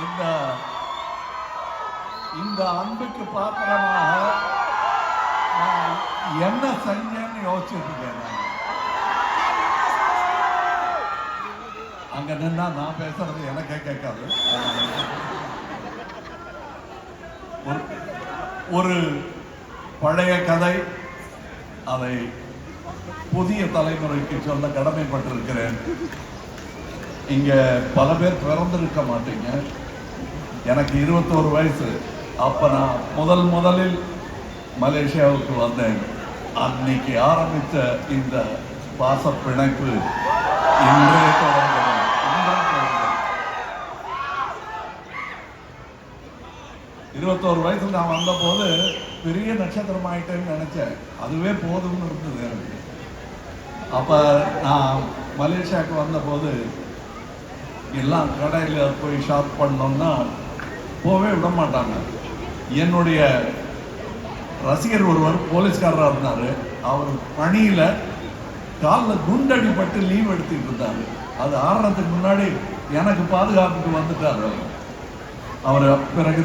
இந்த இந்த அன்புக்கு பாத்திரமாக நான் என்ன செஞ்சேன்னு யோசிச்சுட்டு இருக்கேன். அங்க நின்னா நான் பேசுறது எனக்கே கேட்காது. ஒரு பழைய கதை, அதை புதிய தலைமுறைக்கு சொல்ல கடமைப்பட்டிருக்கிறேன். இங்க பல பேர் பிறந்திருக்க மாட்டீங்க. எனக்கு 21 வயசு. அப்ப நான் முதலில் மலேசியாவுக்கு வந்தேன். அன்னைக்கு ஆரம்பித்த இந்த பாச பிணைப்பு இன்றே தொடர்கிறது. 21 வயசுல நான் வந்த போது பெரிய நட்சத்திரம் ஆயிட்டேன்னு நினைச்சேன். அதுவே போதும்னு இருந்தது எனக்கு. அப்ப நான் மலேசியாவுக்கு வந்த போது எல்லாம் கடையில் போய் ஷாப் பண்ணோம்னா போவே விட மாட்டாங்க. என்னுடைய ரசிகர் ஒருவர் போலீஸ்காரராக இருந்தார். அவர் பணியில் காலில் குண்டடிப்பட்டு லீவ் எடுத்துக்கிட்டு இருந்தார். அது ஆடுறதுக்கு முன்னாடி எனக்கு பாதுகாப்புக்கு வந்துட்டார். அவர் பிறகு